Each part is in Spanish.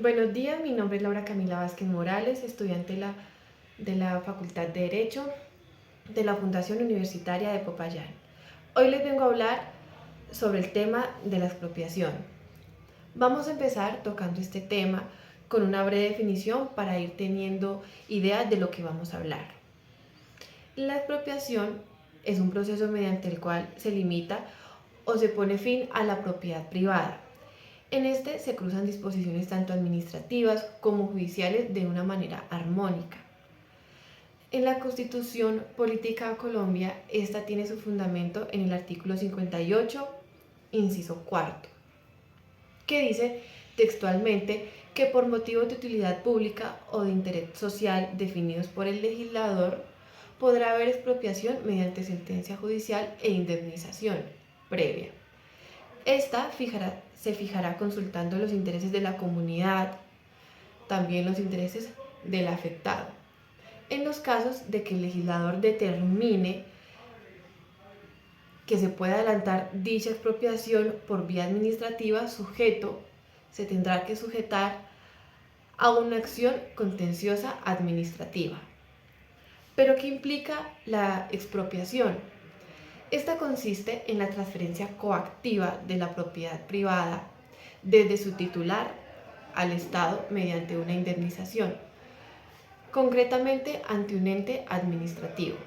Buenos días, mi nombre es Laura Camila Vázquez Morales, estudiante de la Facultad de Derecho de la Fundación Universitaria de Popayán. Hoy les vengo a hablar sobre el tema de la expropiación. Vamos a empezar tocando este tema con una breve definición para ir teniendo idea de lo que vamos a hablar. La expropiación es un proceso mediante el cual se limita o se pone fin a la propiedad privada. En este se cruzan disposiciones tanto administrativas como judiciales de una manera armónica. En la Constitución Política de Colombia, esta tiene su fundamento en el artículo 58, inciso cuarto, que dice textualmente que por motivos de utilidad pública o de interés social definidos por el legislador, podrá haber expropiación mediante sentencia judicial e indemnización previa. Esta se fijará consultando los intereses de la comunidad, también los intereses del afectado. En los casos de que el legislador determine que se pueda adelantar dicha expropiación por vía administrativa, se tendrá que sujetar a una acción contenciosa administrativa. ¿Pero qué implica la expropiación? Esta consiste en la transferencia coactiva de la propiedad privada desde su titular al Estado mediante una indemnización, concretamente ante un ente administrativo.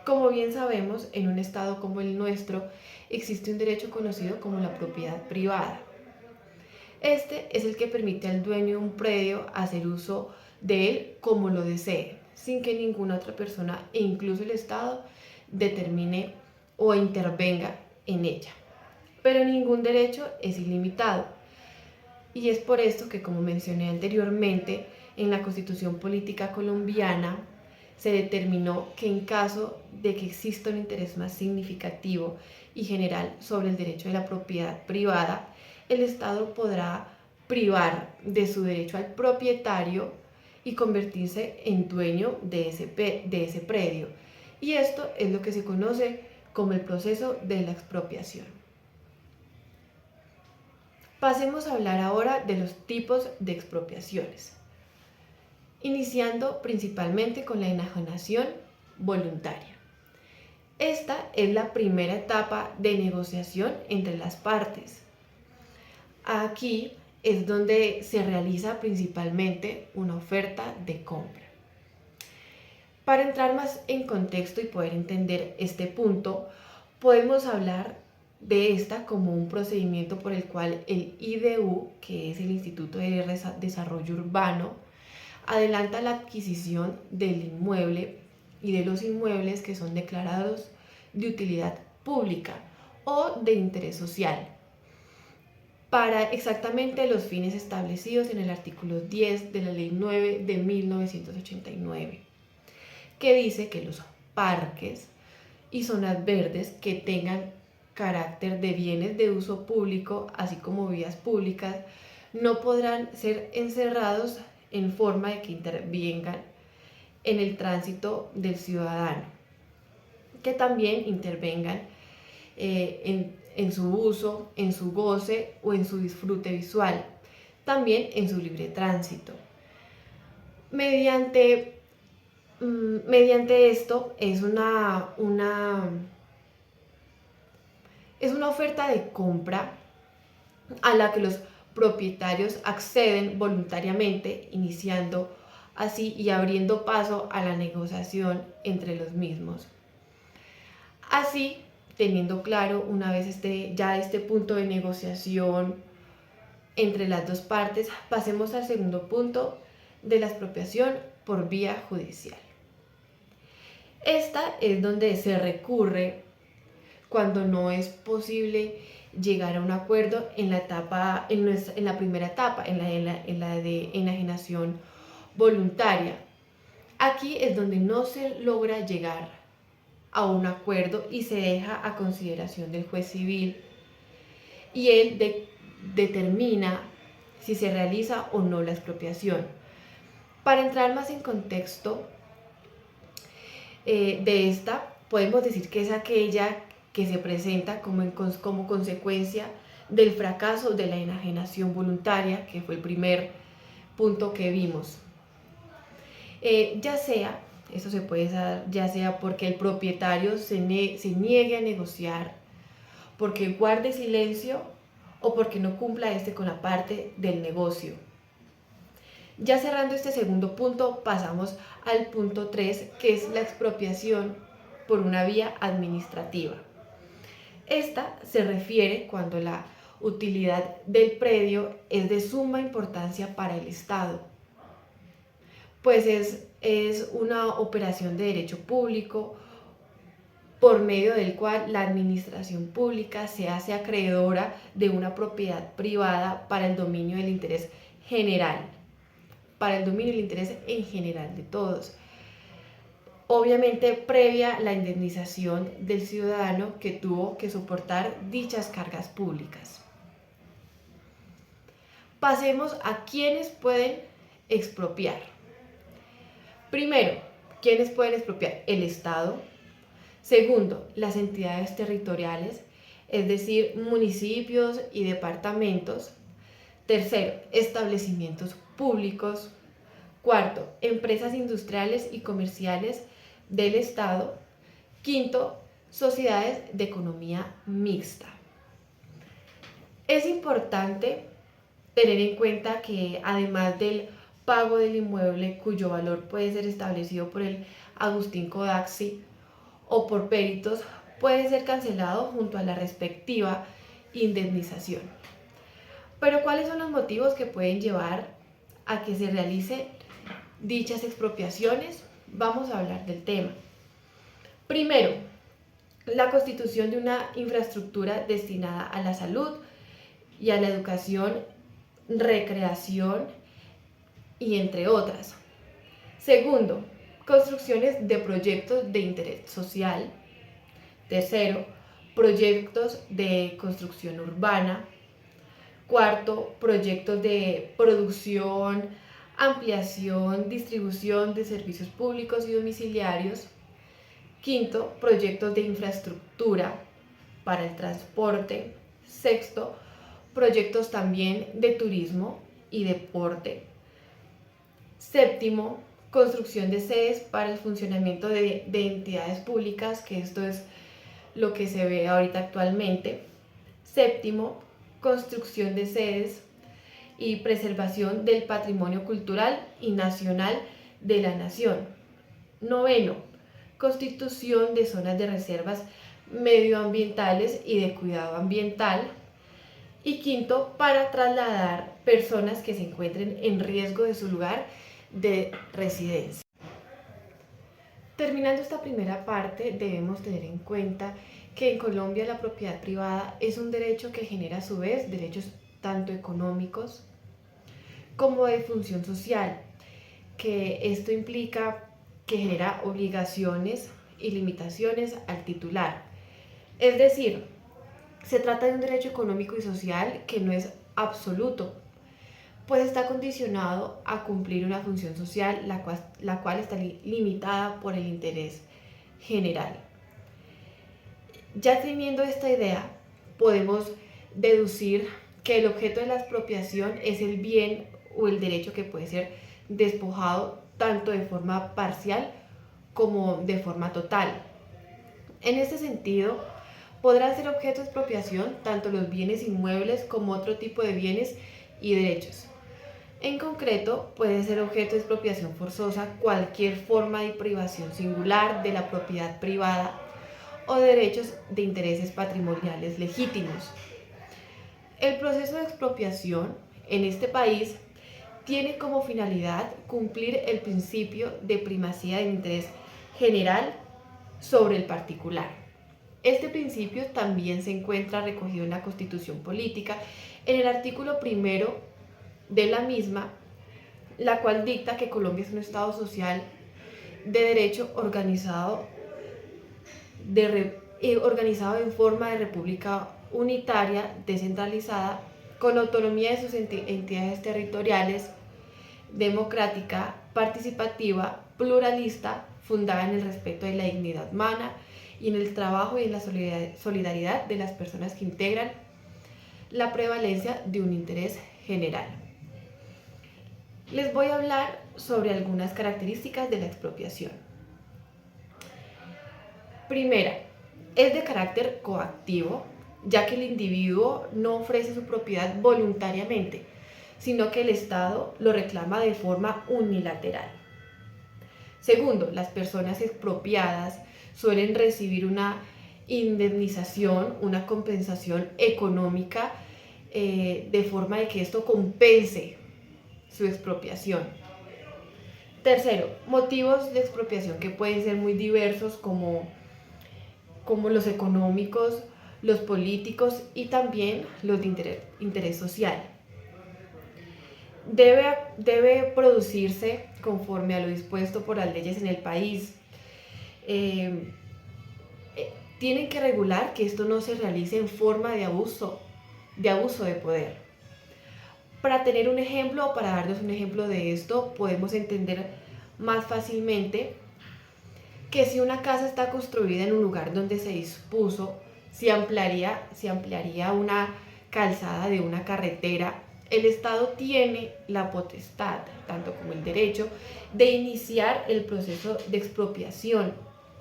Como bien sabemos, en un Estado como el nuestro existe un derecho conocido como la propiedad privada. Este es el que permite al dueño de un predio hacer uso de él como lo desee, sin que ninguna otra persona e incluso el Estado determine o intervenga en ella. Pero ningún derecho es ilimitado. Y es por esto que, como mencioné anteriormente, en la Constitución Política Colombiana se determinó que en caso de que exista un interés más significativo y general sobre el derecho de la propiedad privada, el Estado podrá privar de su derecho al propietario y convertirse en dueño de ese predio. Y esto es lo que se conoce como el proceso de la expropiación. Pasemos a hablar ahora de los tipos de expropiaciones, iniciando principalmente con la enajenación voluntaria. Esta es la primera etapa de negociación entre las partes. Aquí es donde se realiza principalmente una oferta de compra. Para entrar más en contexto y poder entender este punto, podemos hablar de esta como un procedimiento por el cual el IDU, que es el Instituto de Desarrollo Urbano, adelanta la adquisición del inmueble y de los inmuebles que son declarados de utilidad pública o de interés social, para exactamente los fines establecidos en el artículo 10 de la Ley 9 de 1989, que dice que los parques y zonas verdes que tengan carácter de bienes de uso público, así como vías públicas, no podrán ser encerrados en forma de que intervengan en el tránsito del ciudadano, que también intervengan en su uso, en su goce o en su disfrute visual, también en su libre tránsito. Mediante esto es una oferta de compra a la que los propietarios acceden voluntariamente, iniciando así y abriendo paso a la negociación entre los mismos. Así, teniendo claro una vez este punto de negociación entre las dos partes, pasemos al segundo punto de la expropiación por vía judicial. Esta es donde se recurre cuando no es posible llegar a un acuerdo en la primera etapa, en la de enajenación voluntaria. Aquí es donde no se logra llegar a un acuerdo y se deja a consideración del juez civil y él determina si se realiza o no la expropiación. Para entrar más en contexto de esta, podemos decir que es aquella que se presenta como consecuencia del fracaso de la enajenación voluntaria, que fue el primer punto que vimos. Esto se puede dar ya sea porque el propietario se niegue a negociar, porque guarde silencio o porque no cumpla con la parte del negocio. Ya cerrando este segundo punto, pasamos al punto 3, que es la expropiación por una vía administrativa. Esta se refiere cuando la utilidad del predio es de suma importancia para el Estado, pues es una operación de derecho público por medio del cual la administración pública se hace acreedora de una propiedad privada para el dominio del interés general, para el dominio del interés en general de todos. Obviamente previa la indemnización del ciudadano que tuvo que soportar dichas cargas públicas. Pasemos a quienes pueden expropiar. Primero, ¿quiénes pueden expropiar? El Estado. Segundo, las entidades territoriales, es decir, municipios y departamentos. Tercero, establecimientos públicos. Cuarto, empresas industriales y comerciales del Estado. Quinto, sociedades de economía mixta. Es importante tener en cuenta que además del pago del inmueble, cuyo valor puede ser establecido por el Agustín Codazzi o por peritos, puede ser cancelado junto a la respectiva indemnización. Pero ¿cuáles son los motivos que pueden llevar a que se realice dichas expropiaciones? Vamos a hablar del tema. Primero, la constitución de una infraestructura destinada a la salud y a la educación, recreación y entre otras. Segundo, construcciones de proyectos de interés social. Tercero, proyectos de construcción urbana. Cuarto, proyectos de producción, ampliación, distribución de servicios públicos y domiciliarios. Quinto, proyectos de infraestructura para el transporte. Sexto, proyectos también de turismo y deporte. Séptimo, construcción de sedes para el funcionamiento de entidades públicas, que esto es lo que se ve ahorita actualmente. Séptimo, construcción de sedes y preservación del patrimonio cultural y nacional de la nación. Noveno, constitución de zonas de reservas medioambientales y de cuidado ambiental. Y quinto, para trasladar personas que se encuentren en riesgo de su lugar de residencia. Terminando esta primera parte, debemos tener en cuenta que en Colombia la propiedad privada es un derecho que genera a su vez derechos tanto económicos como de función social, que esto implica que genera obligaciones y limitaciones al titular. Es decir, se trata de un derecho económico y social que no es absoluto, pues está condicionado a cumplir una función social la cual está limitada por el interés general. Ya teniendo esta idea, podemos deducir que el objeto de la expropiación es el bien o el derecho que puede ser despojado tanto de forma parcial como de forma total. En este sentido, podrán ser objeto de expropiación tanto los bienes inmuebles como otro tipo de bienes y derechos. En concreto, puede ser objeto de expropiación forzosa cualquier forma de privación singular de la propiedad privada o de derechos de intereses patrimoniales legítimos. El proceso de expropiación en este país tiene como finalidad cumplir el principio de primacía del interés general sobre el particular. Este principio también se encuentra recogido en la Constitución Política, en el artículo 1 de la misma, la cual dicta que Colombia es un Estado social de derecho organizado en forma de república unitaria, descentralizada, con autonomía de sus entidades territoriales, democrática, participativa, pluralista, fundada en el respeto de la dignidad humana y en el trabajo y en la solidaridad de las personas que integran la prevalencia de un interés general. Les voy a hablar sobre algunas características de la expropiación. Primera, es de carácter coactivo, ya que el individuo no ofrece su propiedad voluntariamente, sino que el Estado lo reclama de forma unilateral. Segundo, las personas expropiadas suelen recibir una indemnización, una compensación económica, de forma de que esto compense su expropiación. Tercero, motivos de expropiación que pueden ser muy diversos como los económicos, los políticos y también los de interés social. Debe producirse conforme a lo dispuesto por las leyes en el país. Tienen que regular que esto no se realice en forma de abuso de poder. Para tener un ejemplo, o para darnos un ejemplo de esto, podemos entender más fácilmente que si una casa está construida en un lugar donde se dispuso, se ampliaría una calzada de una carretera, el Estado tiene la potestad, tanto como el derecho, de iniciar el proceso de expropiación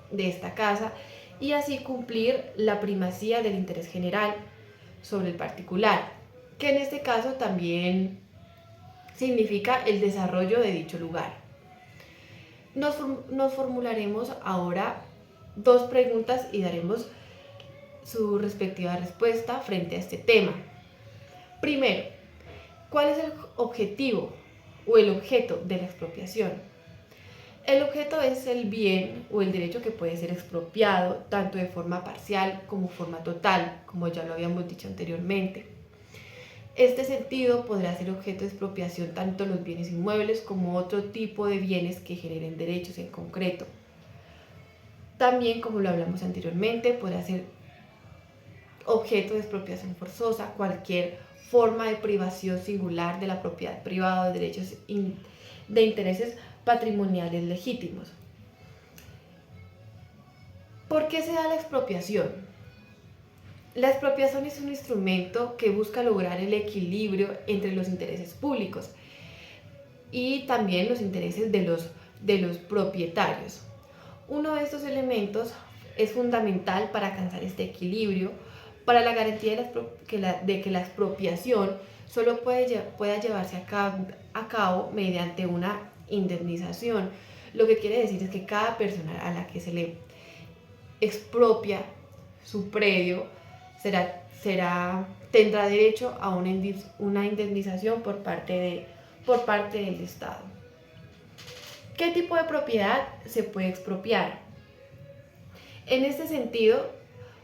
de esta casa y así cumplir la primacía del interés general sobre el particular, que en este caso también significa el desarrollo de dicho lugar. Nos formularemos ahora dos preguntas y daremos su respectiva respuesta frente a este tema. Primero, ¿cuál es el objetivo o el objeto de la expropiación? El objeto es el bien o el derecho que puede ser expropiado tanto de forma parcial como forma total, como ya lo habíamos dicho anteriormente. Este sentido podrá ser objeto de expropiación tanto los bienes inmuebles como otro tipo de bienes que generen derechos en concreto. También, como lo hablamos anteriormente, podrá ser objeto de expropiación forzosa cualquier forma de privación singular de la propiedad privada de derechos de intereses patrimoniales legítimos. ¿Por qué se da la expropiación? La expropiación es un instrumento que busca lograr el equilibrio entre los intereses públicos y también los intereses de los propietarios. Uno de estos elementos es fundamental para alcanzar este equilibrio, para la garantía de que la expropiación solo pueda llevarse a cabo mediante una indemnización. Lo que quiere decir es que cada persona a la que se le expropia su predio tendrá derecho a una indemnización por parte del Estado. ¿Qué tipo de propiedad se puede expropiar? En este sentido,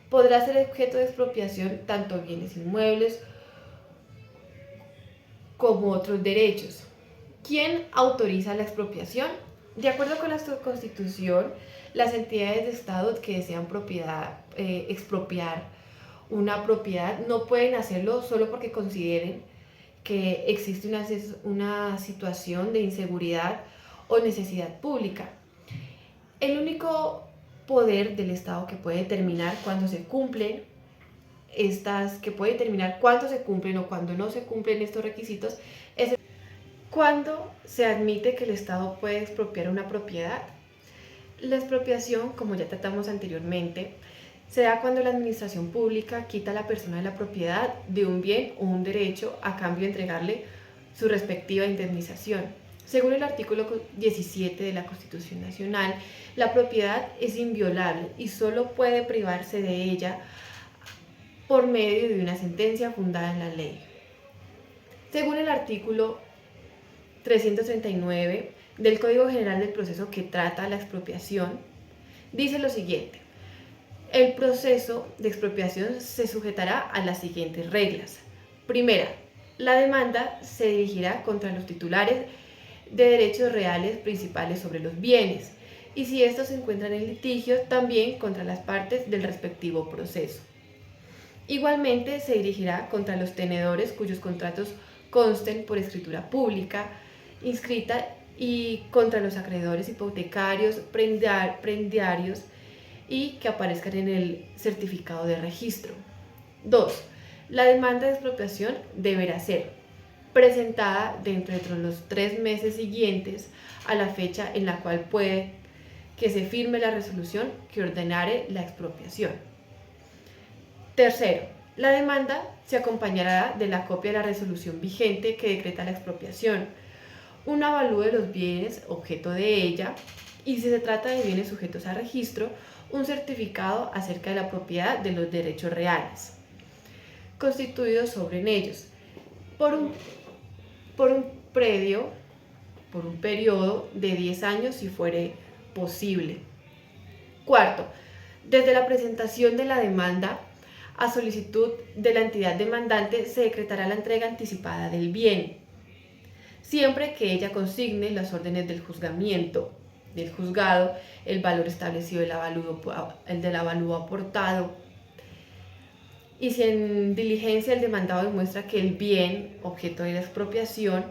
podrá ser objeto de expropiación tanto bienes inmuebles como otros derechos. ¿Quién autoriza la expropiación? De acuerdo con la Constitución, las entidades de Estado que desean expropiar una propiedad no pueden hacerlo solo porque consideren que existe una situación de inseguridad o necesidad pública. El único poder del Estado que puede determinar cuándo se cumplen o cuándo no se cumplen estos requisitos es cuando se admite que el Estado puede expropiar una propiedad. La expropiación, como ya tratamos anteriormente, se da cuando la administración pública quita a la persona de la propiedad de un bien o un derecho a cambio de entregarle su respectiva indemnización. Según el artículo 17 de la Constitución Nacional, la propiedad es inviolable y solo puede privarse de ella por medio de una sentencia fundada en la ley. Según el artículo 339 del Código General del Proceso que trata la expropiación, dice lo siguiente: el proceso de expropiación se sujetará a las siguientes reglas. Primera, la demanda se dirigirá contra los titulares de derechos reales principales sobre los bienes y si estos se encuentran en litigio, también contra las partes del respectivo proceso. Igualmente se dirigirá contra los tenedores cuyos contratos consten por escritura pública inscrita y contra los acreedores hipotecarios, prendiarios y que aparezcan en el certificado de registro. 2. La demanda de expropiación deberá ser presentada dentro de los 3 meses siguientes a la fecha en la cual puede que se firme la resolución que ordenare la expropiación. Tercero, la demanda se acompañará de la copia de la resolución vigente que decreta la expropiación, un avalúo de los bienes objeto de ella y, si se trata de bienes sujetos a registro, un certificado acerca de la propiedad de los derechos reales constituidos sobre ellos por un periodo de 10 años si fuere posible. Cuarto, desde la presentación de la demanda a solicitud de la entidad demandante se decretará la entrega anticipada del bien, siempre que ella consigne las órdenes del juzgado, el valor establecido del avalúo aportado, y si en diligencia el demandado demuestra que el bien objeto de la expropiación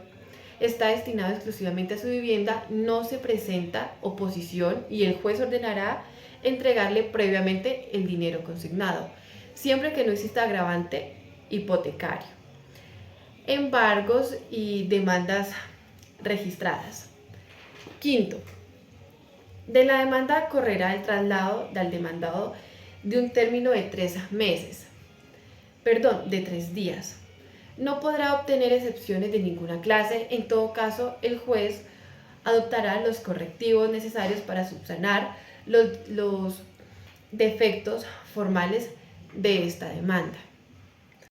está destinado exclusivamente a su vivienda, no se presenta oposición y el juez ordenará entregarle previamente el dinero consignado, siempre que no exista agravante hipotecario. Embargos y demandas registradas. Quinto, de la demanda correrá el traslado del demandado de un término de 3 días. No podrá obtener excepciones de ninguna clase. En todo caso, el juez adoptará los correctivos necesarios para subsanar los defectos formales de esta demanda.